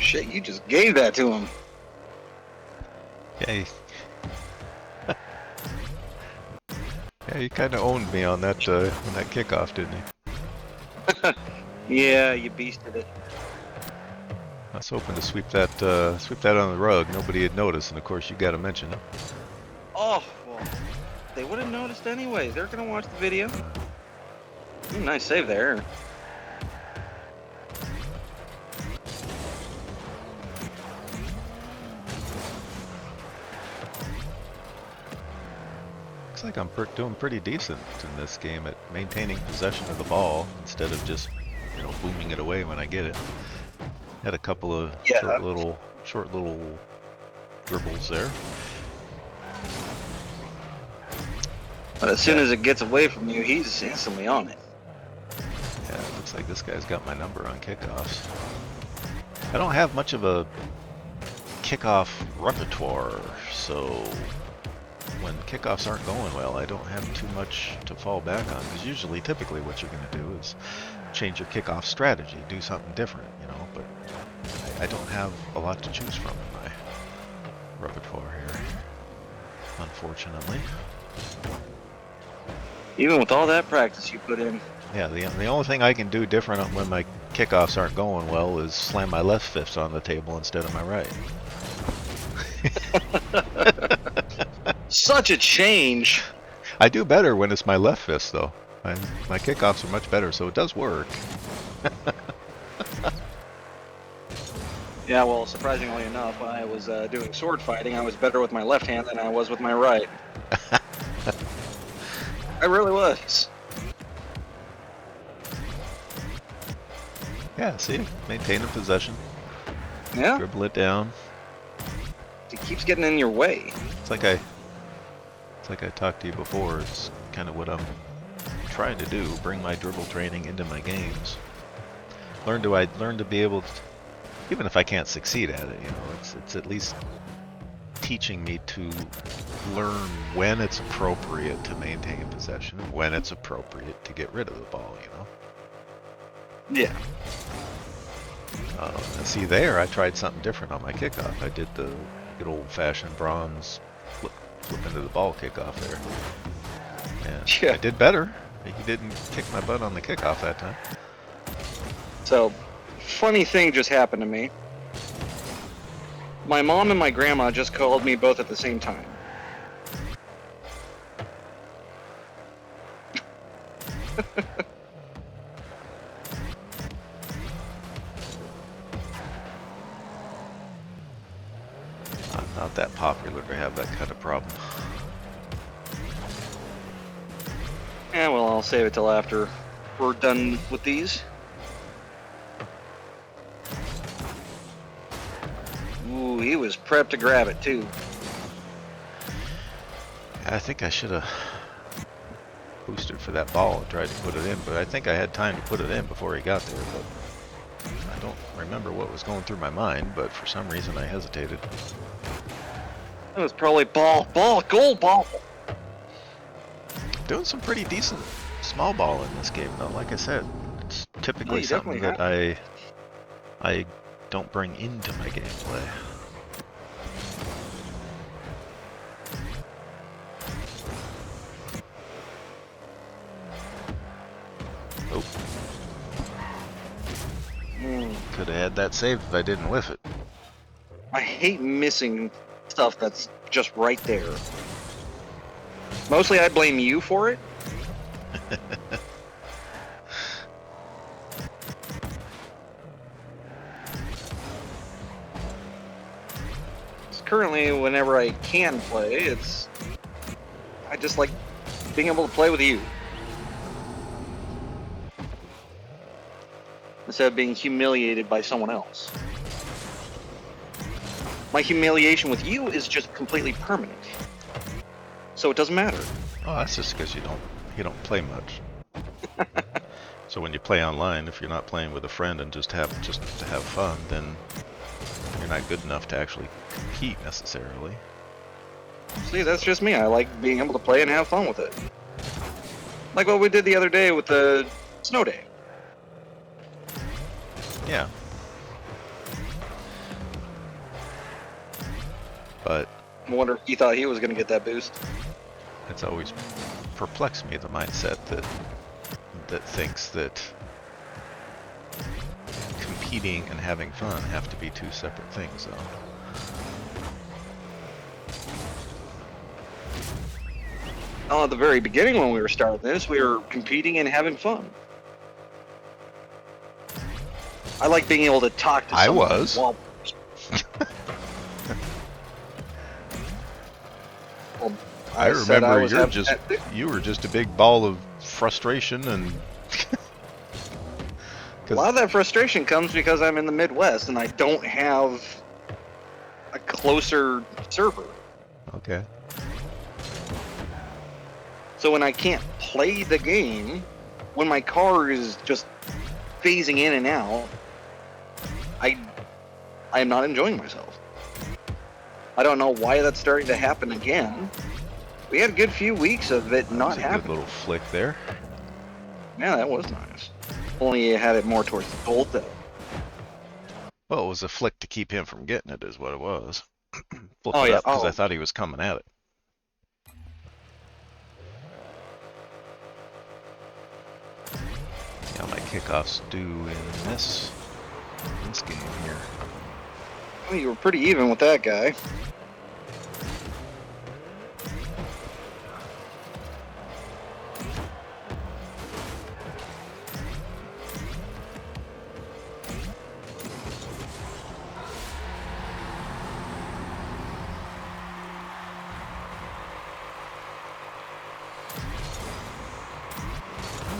Shit, you just gave that to him. Yeah, yeah, he kind of owned me on that kickoff, didn't he? Yeah, you beasted it. I was hoping to sweep that on the rug. Nobody had noticed, and of course you got to mention it. Oh, well, they would have noticed anyways. They're gonna watch the video. Ooh, nice save there. Looks like I'm doing pretty decent in this game at maintaining possession of the ball instead of just, booming it away when I get it. Had a couple of short little dribbles there. But as soon as it gets away from you, he's instantly on it. Yeah, it looks like this guy's got my number on kickoffs. I don't have much of a kickoff repertoire, so when kickoffs aren't going well, I don't have too much to fall back on. Because typically what you're going to do is change your kickoff strategy, do something different, but I don't have a lot to choose from in my repertoire here, unfortunately. Even with all that practice you put in. Yeah, the only thing I can do different when my kickoffs aren't going well is slam my left fist on the table instead of my right. Such a change. I do better when it's my left fist, though. My kickoffs are much better, so it does work. Yeah, well, surprisingly enough, when I was doing sword fighting, I was better with my left hand than I was with my right. I really was. Yeah, see? Maintaining possession. Yeah. Dribble it down. It keeps getting in your way. It's like I talked to you before. It's kind of what I'm trying to do. Bring my dribble training into my games. Learn to be able to, even if I can't succeed at it, it's at least teaching me to learn when it's appropriate to maintain possession and when it's appropriate to get rid of the ball, Yeah. See there, I tried something different on my kickoff. I did the good old-fashioned bronze flip into the ball kickoff there. And yeah. I did better. He didn't kick my butt on the kickoff that time. So, funny thing just happened to me. My mom and my grandma just called me both at the same time. I'm not that popular to have that kind of problem. Yeah, well, I'll save it till after we're done with these. Ooh, he was prepped to grab it, too. I think I should have boosted for that ball and tried to put it in, but I think I had time to put it in before he got there, but I don't remember what was going through my mind, but for some reason I hesitated. It was probably goal ball. Doing some pretty decent small ball in this game, though. Like I said, it's typically something that I don't bring into my gameplay. Oh. Could have had that save if I didn't whiff it. I hate missing stuff that's just right there. Mostly I blame you for it. Currently, whenever I can play, I just like being able to play with you. Instead of being humiliated by someone else. My humiliation with you is just completely permanent. So it doesn't matter. Oh, that's just because you don't play much. So when you play online, if you're not playing with a friend and just to have fun, then you're not good enough to actually compete necessarily. See, that's just me. I like being able to play and have fun with it. Like what we did the other day with the snow day. Yeah. But I wonder if he thought he was going to get that boost. it's always perplexed me, the mindset that thinks that competing and having fun have to be two separate things, though. Oh, at the very beginning when we were starting this, we were competing and having fun. I like being able to talk to someone. I was. Well, I remember you were just a big ball of frustration, and a lot of that frustration comes because I'm in the Midwest and I don't have a closer server. Okay. So when I can't play the game, when my car is just phasing in and out, I am not enjoying myself. I don't know why that's starting to happen again. We had a good few weeks of it not happening. Good little flick there. Yeah, that was nice. Only you had it more towards the gold, though. Well, it was a flick to keep him from getting it, is what it was. Oh yeah, because I thought he was coming at it. Yeah, my kickoffs due in this game here. Well, you were pretty even with that guy.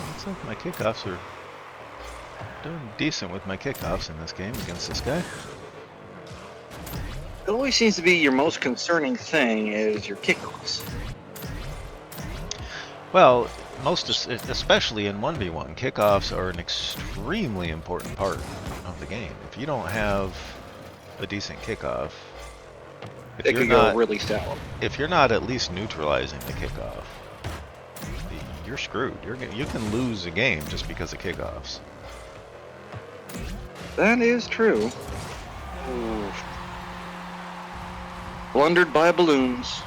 Looks like my kickoffs are doing decent with my kickoffs in this game against this guy. It always seems to be your most concerning thing is your kickoffs. Well, especially in 1v1, kickoffs are an extremely important part of the game. If you don't have a decent kickoff, it could go really sour. If you're not at least neutralizing the kickoff, you're screwed. You can lose a game just because of kickoffs. That is true. Ooh. Blundered by balloons.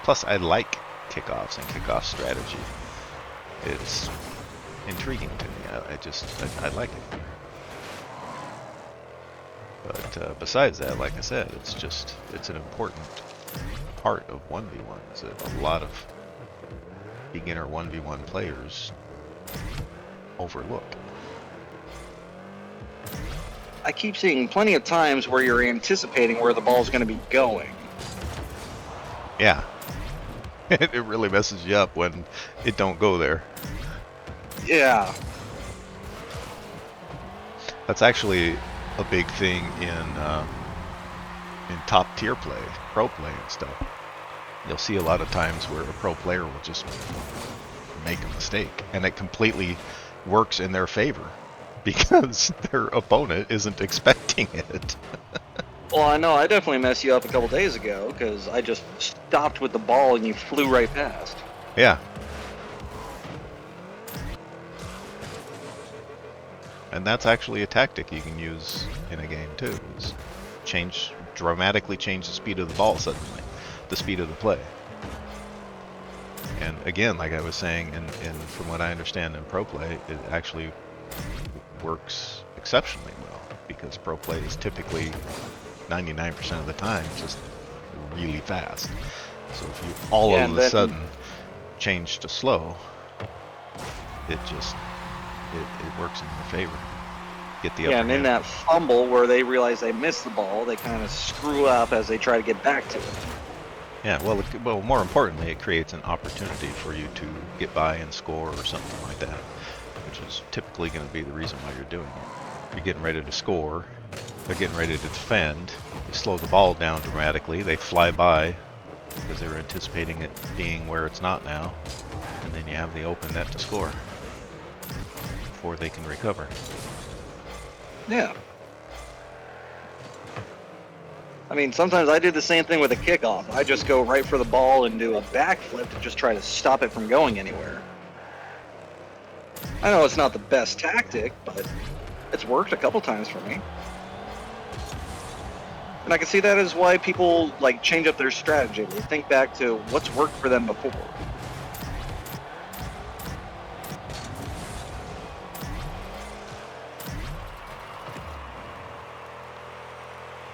Plus, I like kickoffs and kickoff strategy. It's intriguing to me. I like it. But besides that, like I said, it's an important part of 1v1s that a lot of beginner 1v1 players overlook. I keep seeing plenty of times where you're anticipating where the ball's going to be going. Yeah. It really messes you up when it don't go there. Yeah. That's actually a big thing in top tier play, pro play and stuff. You'll see a lot of times where a pro player will just make a mistake, and it completely works in their favor because their opponent isn't expecting it. Well, I know I definitely messed you up a couple days ago because I just stopped with the ball and you flew right past. Yeah. And that's actually a tactic you can use in a game too, is dramatically change the speed of the ball suddenly, the speed of the play. And again, like I was saying, from what I understand in pro play, it actually works exceptionally well because pro play is typically 99% of the time just really fast. So if you all of a sudden change to slow, it works in your favor. Get the upper and in that fumble where they realize they missed the ball, they kind of screw up as they try to get back to it. Yeah, well, more importantly, it creates an opportunity for you to get by and score or something like that, which is typically going to be the reason why you're doing it. You're getting ready to score, they're getting ready to defend, you slow the ball down dramatically, they fly by because they're anticipating it being where it's not now, and then you have the open net to score before they can recover. Yeah. I mean, sometimes I do the same thing with a kickoff. I just go right for the ball and do a backflip to just try to stop it from going anywhere. I know it's not the best tactic, but it's worked a couple times for me. And I can see that is why people like change up their strategy. They think back to what's worked for them before.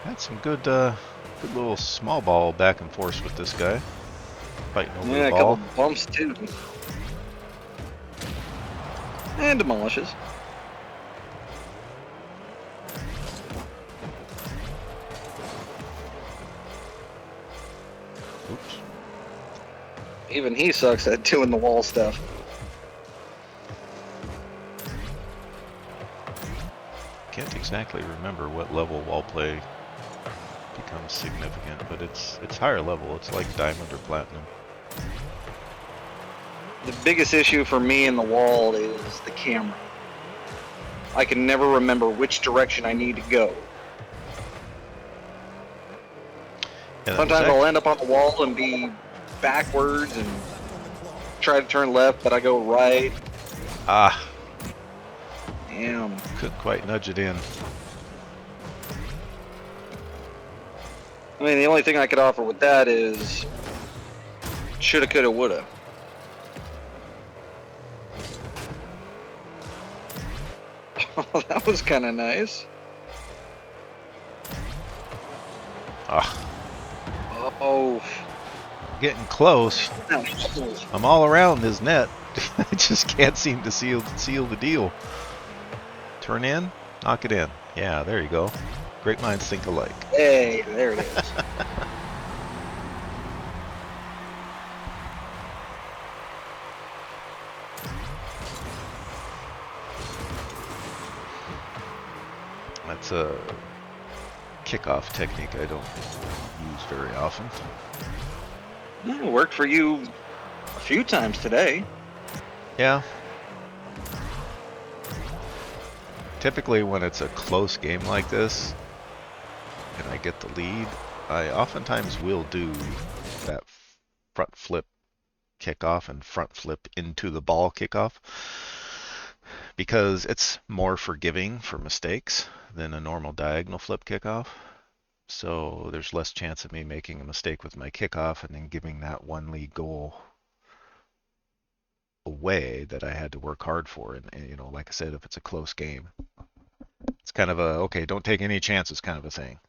Had some good, good little small ball back and forth with this guy, fighting over Yeah, the a couple ball. bumps too. And demolishes. Oops. Even he sucks at doing the wall stuff. Can't exactly remember what level wall play becomes significant, but it's higher level. It's like diamond or platinum. The biggest issue for me in the wall is the camera. I can never remember which direction I need to go. Yeah, Sometimes I'll end up on the wall and be backwards and try to turn left, but I go right. Ah, Damn. couldn't quite nudge it in. I mean, the only thing I could offer with that is shoulda, coulda, woulda. Oh, that was kind of nice. Ah, Oh. getting close. I'm all around his net. I just can't seem to seal the deal. Turn in, knock it in. Yeah, there you go. Great minds think alike. Hey, there it is. That's a kickoff technique I don't use very often. It worked for you a few times today. Yeah. Typically when it's a close game like this, and I get the lead, I oftentimes will do that front flip kickoff and front flip into the ball kickoff, because it's more forgiving for mistakes than a normal diagonal flip kickoff. So there's less chance of me making a mistake with my kickoff and then giving that one lead goal away that I had to work hard for. And you know, like I said, if it's a close game, it's kind of a, okay, don't take any chances kind of a thing.